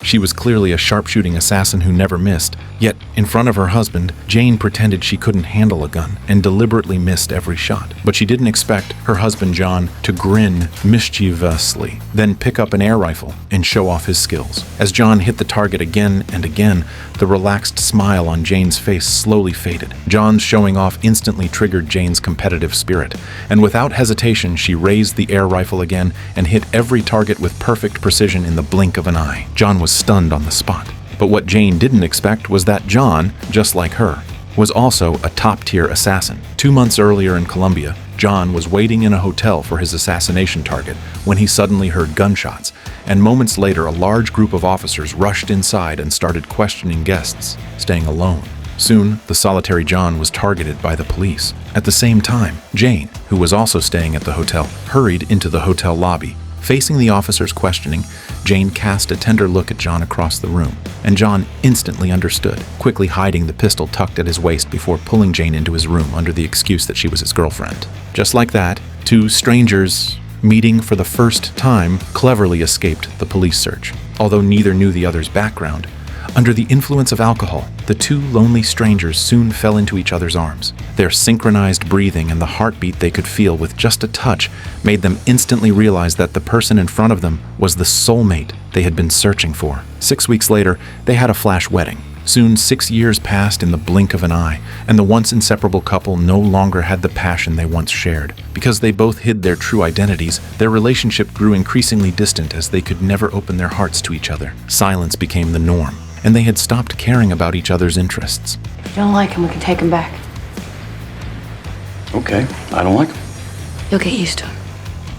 She was clearly a sharpshooting assassin who never missed, yet in front of her husband, Jane pretended she couldn't handle a gun and deliberately missed every shot. But she didn't expect her husband John to grin mischievously, then pick up an air rifle and show off his skills. As John hit the target again and again, the relaxed smile on Jane's face slowly faded. John's showing off instantly triggered Jane's competitive spirit, and without hesitation she raised the air rifle again and hit every target with perfect precision in the blink of an eye. John was stunned on the spot. But what Jane didn't expect was that John, just like her, was also a top-tier assassin. 2 months earlier in Colombia, John was waiting in a hotel for his assassination target when he suddenly heard gunshots, and moments later a large group of officers rushed inside and started questioning guests, staying alone. Soon, the solitary John was targeted by the police. At the same time, Jane, who was also staying at the hotel, hurried into the hotel lobby. Facing the officers' questioning, Jane cast a tender look at John across the room, and John instantly understood, quickly hiding the pistol tucked at his waist before pulling Jane into his room under the excuse that she was his girlfriend. Just like that, two strangers meeting for the first time cleverly escaped the police search. Although neither knew the other's background, under the influence of alcohol, the two lonely strangers soon fell into each other's arms. Their synchronized breathing and the heartbeat they could feel with just a touch made them instantly realize that the person in front of them was the soulmate they had been searching for. 6 weeks later, they had a flash wedding. Soon 6 years passed in the blink of an eye, and the once inseparable couple no longer had the passion they once shared. Because they both hid their true identities, their relationship grew increasingly distant as they could never open their hearts to each other. Silence became the norm, and they had stopped caring about each other's interests. If you don't like him, we can take him back. Okay, I don't like him. You'll get used to him.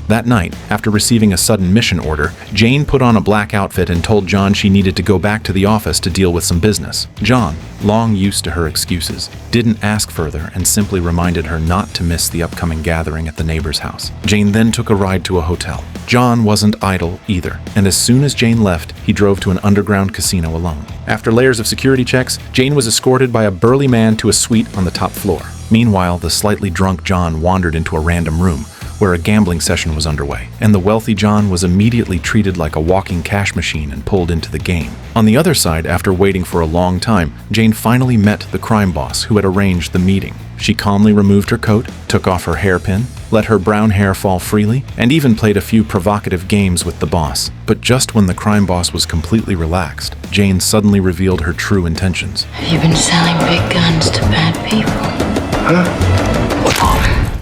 That night, after receiving a sudden mission order, Jane put on a black outfit and told John she needed to go back to the office to deal with some business. John, long used to her excuses, didn't ask further and simply reminded her not to miss the upcoming gathering at the neighbor's house. Jane then took a ride to a hotel. John wasn't idle either, and as soon as Jane left, he drove to an underground casino alone. After layers of security checks, Jane was escorted by a burly man to a suite on the top floor. Meanwhile, the slightly drunk John wandered into a random room, where a gambling session was underway, and the wealthy John was immediately treated like a walking cash machine and pulled into the game. On the other side, after waiting for a long time, Jane finally met the crime boss who had arranged the meeting. She calmly removed her coat, took off her hairpin, let her brown hair fall freely, and even played a few provocative games with the boss. But just when the crime boss was completely relaxed, Jane suddenly revealed her true intentions. Have you been selling big guns to bad people?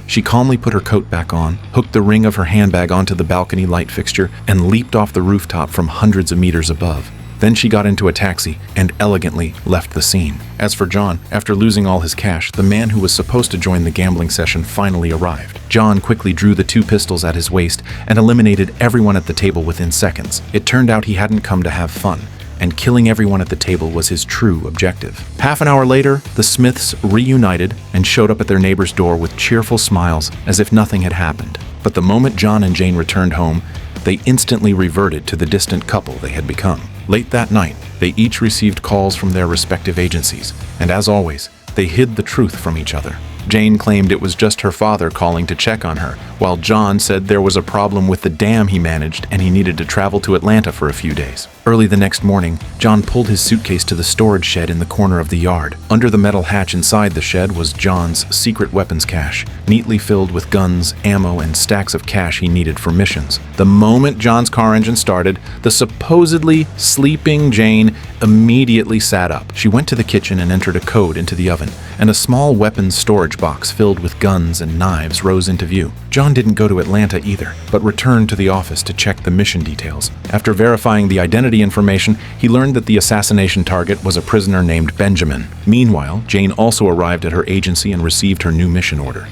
She calmly put her coat back on, hooked the ring of her handbag onto the balcony light fixture, and leaped off the rooftop from hundreds of meters above. Then she got into a taxi and elegantly left the scene. As for John, after losing all his cash, the man who was supposed to join the gambling session finally arrived. John quickly drew the 2 pistols at his waist and eliminated everyone at the table within seconds. It turned out he hadn't come to have fun, and killing everyone at the table was his true objective. Half an hour later, the Smiths reunited and showed up at their neighbor's door with cheerful smiles as if nothing had happened. But the moment John and Jane returned home, they instantly reverted to the distant couple they had become. Late that night, they each received calls from their respective agencies, and as always, they hid the truth from each other. Jane claimed it was just her father calling to check on her, while John said there was a problem with the dam he managed and he needed to travel to Atlanta for a few days. Early the next morning, John pulled his suitcase to the storage shed in the corner of the yard. Under the metal hatch inside the shed was John's secret weapons cache, neatly filled with guns, ammo, and stacks of cash he needed for missions. The moment John's car engine started, the supposedly sleeping Jane immediately sat up. She went to the kitchen and entered a code into the oven, and a small weapons storage box filled with guns and knives rose into view. John didn't go to Atlanta either, but returned to the office to check the mission details. After verifying the identity information, he learned that the assassination target was a prisoner named Benjamin. Meanwhile, Jane also arrived at her agency and received her new mission order.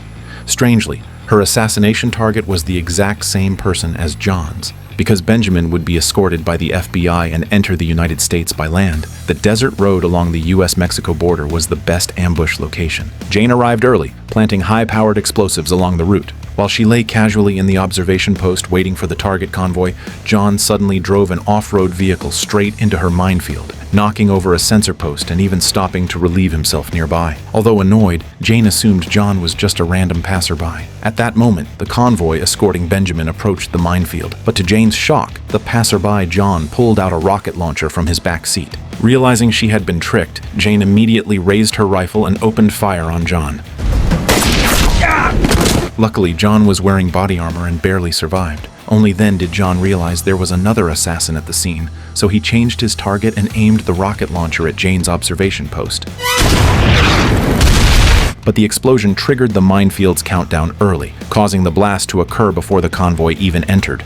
Strangely, her assassination target was the exact same person as John's. Because Benjamin would be escorted by the FBI and enter the United States by land, the desert road along the US-Mexico border was the best ambush location. Jane arrived early, planting high-powered explosives along the route. While she lay casually in the observation post waiting for the target convoy, John suddenly drove an off-road vehicle straight into her minefield. knocking over a sensor post and even stopping to relieve himself nearby. Although annoyed, Jane assumed John was just a random passerby. At that moment, the convoy escorting Benjamin approached the minefield, but to Jane's shock, the passerby John pulled out a rocket launcher from his back seat. Realizing she had been tricked, Jane immediately raised her rifle and opened fire on John. Luckily, John was wearing body armor and barely survived. Only then did John realize there was another assassin at the scene, so he changed his target and aimed the rocket launcher at Jane's observation post. But the explosion triggered the minefield's countdown early, causing the blast to occur before the convoy even entered.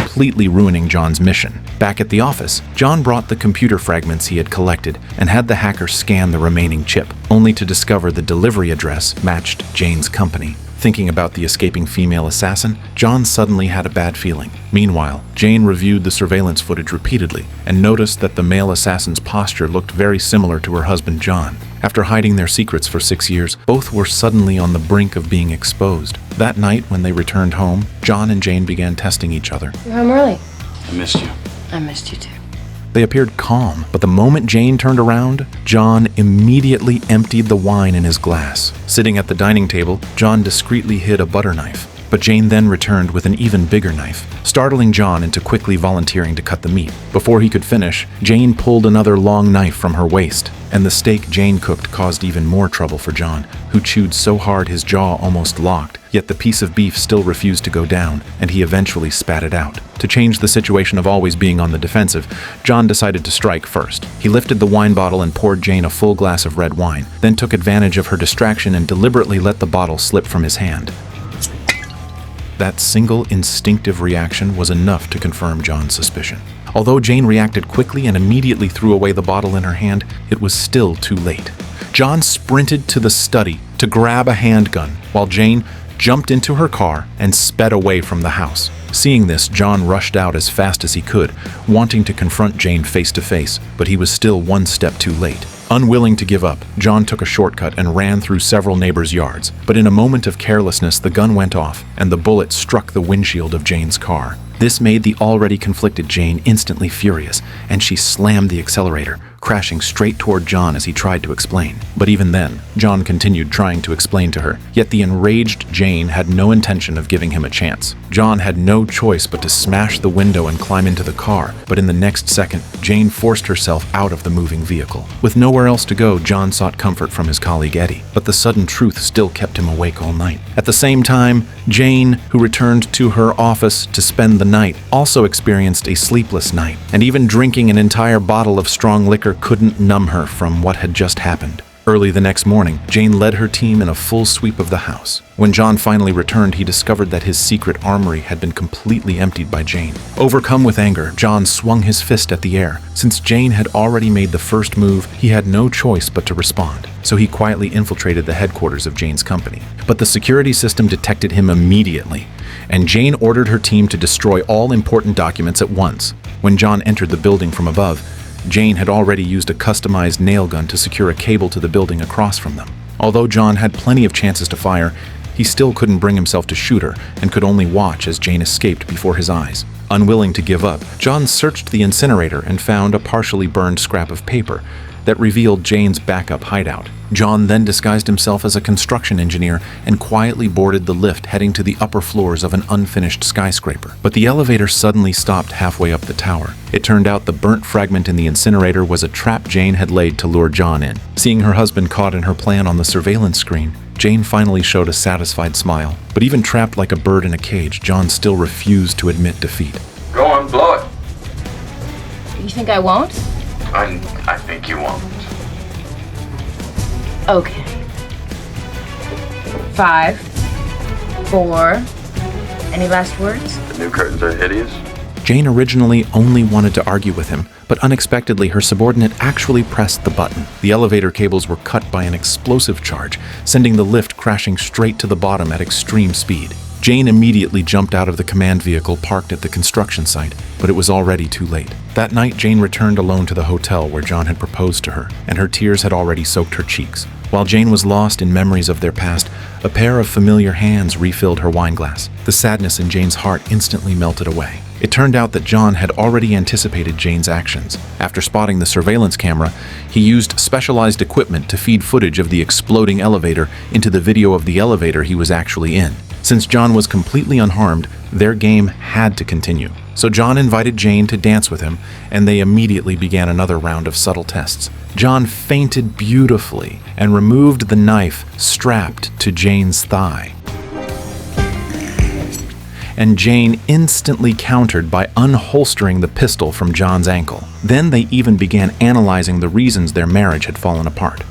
Completely ruining John's mission. Back at the office, John brought the computer fragments he had collected and had the hacker scan the remaining chip, only to discover the delivery address matched Jane's company. Thinking about the escaping female assassin, John suddenly had a bad feeling. Meanwhile, Jane reviewed the surveillance footage repeatedly and noticed that the male assassin's posture looked very similar to her husband John. After hiding their secrets for 6 years, both were suddenly on the brink of being exposed. That night, when they returned home, John and Jane began testing each other. You're home early. I missed you. I missed you too. They appeared calm, but the moment Jane turned around, John immediately emptied the wine in his glass. Sitting at the dining table, John discreetly hid a butter knife. But Jane then returned with an even bigger knife, startling John into quickly volunteering to cut the meat. Before he could finish, Jane pulled another long knife from her waist, and the steak Jane cooked caused even more trouble for John, who chewed so hard his jaw almost locked, yet the piece of beef still refused to go down, and he eventually spat it out. To change the situation of always being on the defensive, John decided to strike first. He lifted the wine bottle and poured Jane a full glass of red wine, then took advantage of her distraction and deliberately let the bottle slip from his hand. That single instinctive reaction was enough to confirm John's suspicion. Although Jane reacted quickly and immediately threw away the bottle in her hand, it was still too late. John sprinted to the study to grab a handgun, while Jane jumped into her car and sped away from the house. Seeing this, John rushed out as fast as he could, wanting to confront Jane face to face, but he was still one step too late. Unwilling to give up, John took a shortcut and ran through several neighbors' yards. But in a moment of carelessness, the gun went off, and the bullet struck the windshield of Jane's car. This made the already conflicted Jane instantly furious, and she slammed the accelerator, crashing straight toward John as he tried to explain. But even then, John continued trying to explain to her, yet the enraged Jane had no intention of giving him a chance. John had no choice but to smash the window and climb into the car, but in the next second, Jane forced herself out of the moving vehicle. With nowhere else to go, John sought comfort from his colleague Eddie, but the sudden truth still kept him awake all night. At the same time, Jane, who returned to her office to spend the night, also experienced a sleepless night, and even drinking an entire bottle of strong liquor couldn't numb her from what had just happened. Early the next morning, Jane led her team in a full sweep of the house. When John finally returned, he discovered that his secret armory had been completely emptied by Jane. Overcome with anger, John swung his fist at the air. Since Jane had already made the first move, he had no choice but to respond. So he quietly infiltrated the headquarters of Jane's company. But the security system detected him immediately, and Jane ordered her team to destroy all important documents at once. When John entered the building from above, Jane had already used a customized nail gun to secure a cable to the building across from them. Although John had plenty of chances to fire, he still couldn't bring himself to shoot her and could only watch as Jane escaped before his eyes. Unwilling to give up, John searched the incinerator and found a partially burned scrap of paper that revealed Jane's backup hideout. John then disguised himself as a construction engineer and quietly boarded the lift heading to the upper floors of an unfinished skyscraper. But the elevator suddenly stopped halfway up the tower. It turned out the burnt fragment in the incinerator was a trap Jane had laid to lure John in. Seeing her husband caught in her plan on the surveillance screen, Jane finally showed a satisfied smile. But even trapped like a bird in a cage, John still refused to admit defeat. Go on, blow it. You think I won't? I think you won't. Okay. 5, 4. Any last words? The new curtains are hideous. Jane originally only wanted to argue with him, but unexpectedly her subordinate actually pressed the button. The elevator cables were cut by an explosive charge, sending the lift crashing straight to the bottom at extreme speed. Jane immediately jumped out of the command vehicle parked at the construction site, but it was already too late. That night, Jane returned alone to the hotel where John had proposed to her, and her tears had already soaked her cheeks. While Jane was lost in memories of their past, a pair of familiar hands refilled her wine glass. The sadness in Jane's heart instantly melted away. It turned out that John had already anticipated Jane's actions. After spotting the surveillance camera, he used specialized equipment to feed footage of the exploding elevator into the video of the elevator he was actually in. Since John was completely unharmed, their game had to continue. So John invited Jane to dance with him, and they immediately began another round of subtle tests. John feinted beautifully and removed the knife strapped to Jane's thigh. And Jane instantly countered by unholstering the pistol from John's ankle. Then they even began analyzing the reasons their marriage had fallen apart.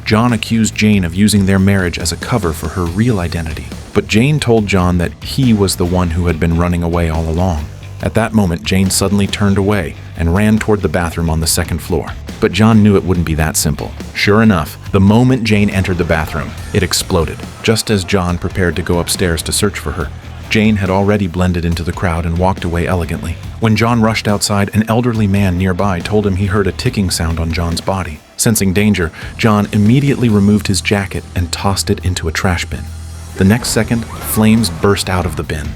John accused Jane of using their marriage as a cover for her real identity, but Jane told John that he was the one who had been running away all along. At that moment, Jane suddenly turned away and ran toward the bathroom on the second floor. But John knew it wouldn't be that simple. Sure enough, the moment Jane entered the bathroom, it exploded. Just as John prepared to go upstairs to search for her, Jane had already blended into the crowd and walked away elegantly. When John rushed outside, an elderly man nearby told him he heard a ticking sound on John's body. Sensing danger, John immediately removed his jacket and tossed it into a trash bin. The next second, flames burst out of the bin.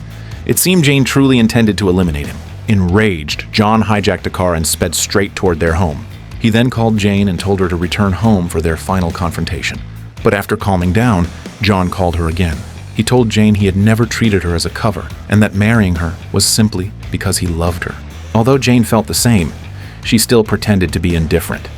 It seemed Jane truly intended to eliminate him. Enraged, John hijacked a car and sped straight toward their home. He then called Jane and told her to return home for their final confrontation. But after calming down, John called her again. He told Jane he had never treated her as a cover, and that marrying her was simply because he loved her. Although Jane felt the same, she still pretended to be indifferent.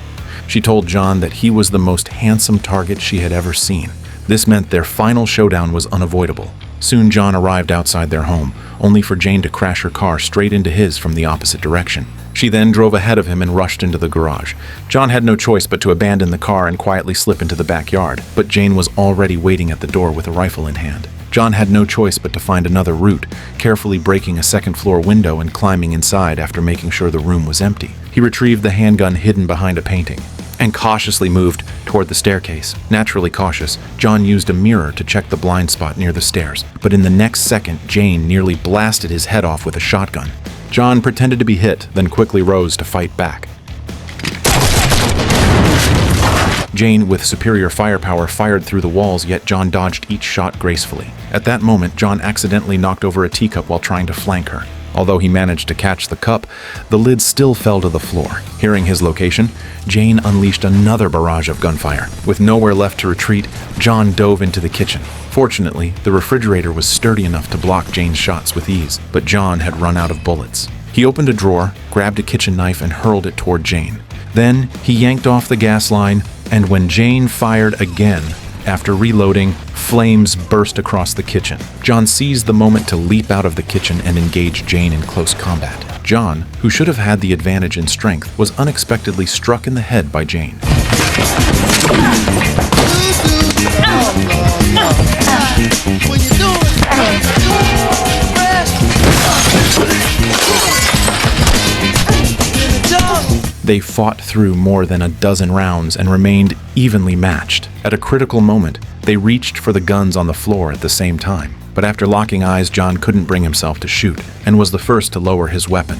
She told John that he was the most handsome target she had ever seen. This meant their final showdown was unavoidable. Soon John arrived outside their home, only for Jane to crash her car straight into his from the opposite direction. She then drove ahead of him and rushed into the garage. John had no choice but to abandon the car and quietly slip into the backyard, but Jane was already waiting at the door with a rifle in hand. John had no choice but to find another route, carefully breaking a second-floor window and climbing inside after making sure the room was empty. He retrieved the handgun hidden behind a painting and cautiously moved toward the staircase. Naturally cautious, John used a mirror to check the blind spot near the stairs, but in the next second, Jane nearly blasted his head off with a shotgun. John pretended to be hit, then quickly rose to fight back. Jane, with superior firepower, fired through the walls, yet John dodged each shot gracefully. At that moment, John accidentally knocked over a teacup while trying to flank her. Although he managed to catch the cup, the lid still fell to the floor. Hearing his location, Jane unleashed another barrage of gunfire. With nowhere left to retreat, John dove into the kitchen. Fortunately, the refrigerator was sturdy enough to block Jane's shots with ease, but John had run out of bullets. He opened a drawer, grabbed a kitchen knife, and hurled it toward Jane. Then, he yanked off the gas line, and when Jane fired again, after reloading, flames burst across the kitchen. John seized the moment to leap out of the kitchen and engage Jane in close combat. John, who should have had the advantage in strength, was unexpectedly struck in the head by Jane. They fought through more than a dozen rounds and remained evenly matched. At a critical moment, they reached for the guns on the floor at the same time. But after locking eyes, John couldn't bring himself to shoot and was the first to lower his weapon.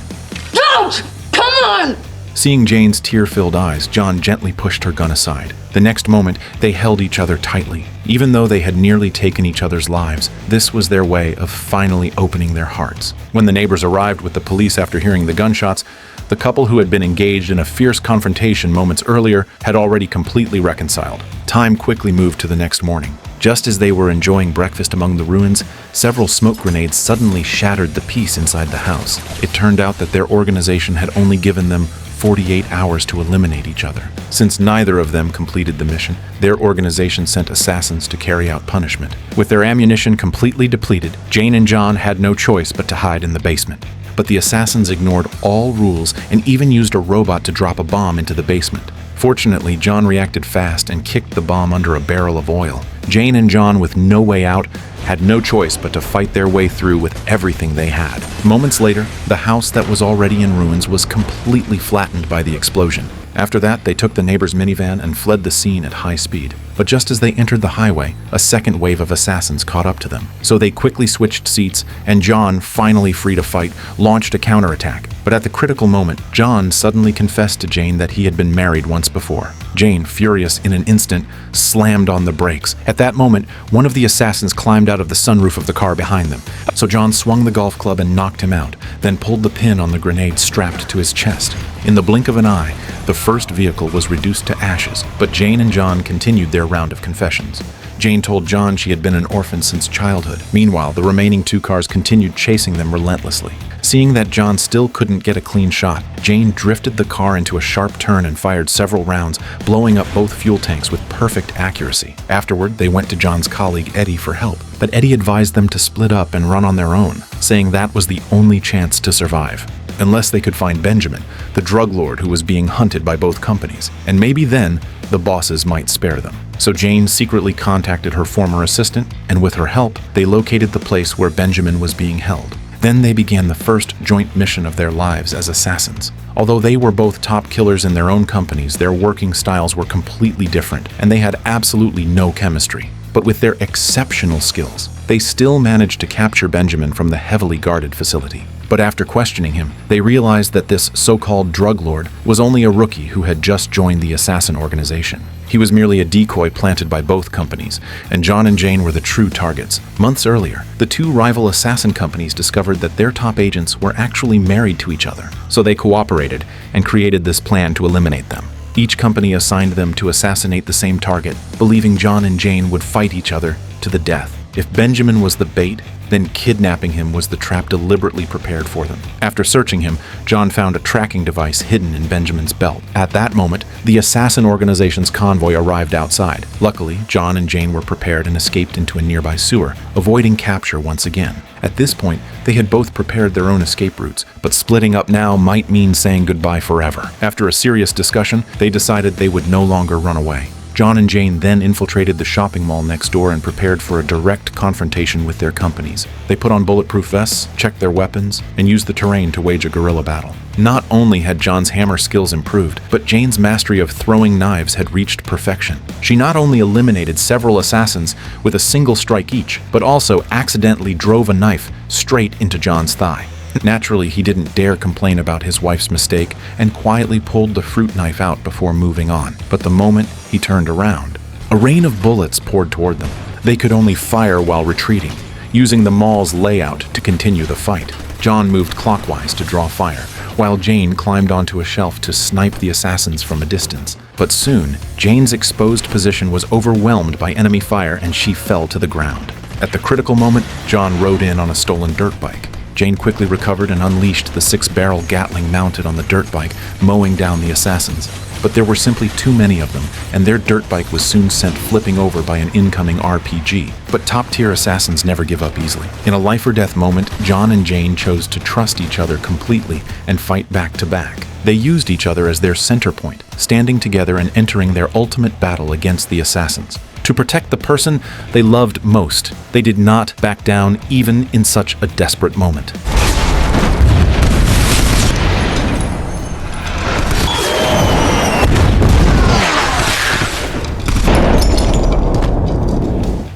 Don't! Come on! Seeing Jane's tear-filled eyes, John gently pushed her gun aside. The next moment, they held each other tightly. Even though they had nearly taken each other's lives, this was their way of finally opening their hearts. When the neighbors arrived with the police after hearing the gunshots, the couple who had been engaged in a fierce confrontation moments earlier had already completely reconciled. Time quickly moved to the next morning. Just as they were enjoying breakfast among the ruins, several smoke grenades suddenly shattered the peace inside the house. It turned out that their organization had only given them 48 hours to eliminate each other. Since neither of them completed the mission, their organization sent assassins to carry out punishment. With their ammunition completely depleted, Jane and John had no choice but to hide in the basement. But the assassins ignored all rules and even used a robot to drop a bomb into the basement. Fortunately, John reacted fast and kicked the bomb under a barrel of oil. Jane and John, with no way out, had no choice but to fight their way through with everything they had. Moments later, the house that was already in ruins was completely flattened by the explosion. After that, they took the neighbor's minivan and fled the scene at high speed. But just as they entered the highway, a second wave of assassins caught up to them. So they quickly switched seats, and John, finally free to fight, launched a counterattack. But at the critical moment, John suddenly confessed to Jane that he had been married once before. Jane, furious in an instant, slammed on the brakes. At that moment, one of the assassins climbed out of the sunroof of the car behind them. So John swung the golf club and knocked him out, then pulled the pin on the grenade strapped to his chest. In the blink of an eye, the first vehicle was reduced to ashes, but Jane and John continued their round of confessions. Jane told John she had been an orphan since childhood. Meanwhile, the remaining two cars continued chasing them relentlessly. Seeing that John still couldn't get a clean shot, Jane drifted the car into a sharp turn and fired several rounds, blowing up both fuel tanks with perfect accuracy. Afterward, they went to John's colleague Eddie for help, but Eddie advised them to split up and run on their own, saying that was the only chance to survive. Unless they could find Benjamin, the drug lord who was being hunted by both companies, and maybe then, the bosses might spare them. So Jane secretly contacted her former assistant, and with her help, they located the place where Benjamin was being held. Then they began the first joint mission of their lives as assassins. Although they were both top killers in their own companies, their working styles were completely different, and they had absolutely no chemistry. But with their exceptional skills, they still managed to capture Benjamin from the heavily guarded facility. But after questioning him, they realized that this so-called drug lord was only a rookie who had just joined the assassin organization. He was merely a decoy planted by both companies, and John and Jane were the true targets. Months earlier, the two rival assassin companies discovered that their top agents were actually married to each other, so they cooperated and created this plan to eliminate them. Each company assigned them to assassinate the same target, believing John and Jane would fight each other to the death. If Benjamin was the bait, then kidnapping him was the trap deliberately prepared for them. After searching him, John found a tracking device hidden in Benjamin's belt. At that moment, the assassin organization's convoy arrived outside. Luckily, John and Jane were prepared and escaped into a nearby sewer, avoiding capture once again. At this point, they had both prepared their own escape routes, but splitting up now might mean saying goodbye forever. After a serious discussion, they decided they would no longer run away. John and Jane then infiltrated the shopping mall next door and prepared for a direct confrontation with their companies. They put on bulletproof vests, checked their weapons, and used the terrain to wage a guerrilla battle. Not only had John's hammer skills improved, but Jane's mastery of throwing knives had reached perfection. She not only eliminated several assassins with a single strike each, but also accidentally drove a knife straight into John's thigh. Naturally, he didn't dare complain about his wife's mistake and quietly pulled the fruit knife out before moving on. But the moment he turned around, a rain of bullets poured toward them. They could only fire while retreating, using the mall's layout to continue the fight. John moved clockwise to draw fire, while Jane climbed onto a shelf to snipe the assassins from a distance. But soon, Jane's exposed position was overwhelmed by enemy fire and she fell to the ground. At the critical moment, John rode in on a stolen dirt bike. Jane quickly recovered and unleashed the 6-barrel Gatling mounted on the dirt bike, mowing down the assassins. But there were simply too many of them, and their dirt bike was soon sent flipping over by an incoming RPG. But top-tier assassins never give up easily. In a life-or-death moment, John and Jane chose to trust each other completely and fight back to back. They used each other as their center point, standing together and entering their ultimate battle against the assassins. To protect the person they loved most, they did not back down even in such a desperate moment.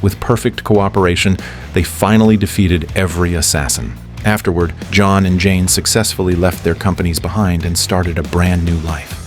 With perfect cooperation, they finally defeated every assassin. Afterward, John and Jane successfully left their companies behind and started a brand new life.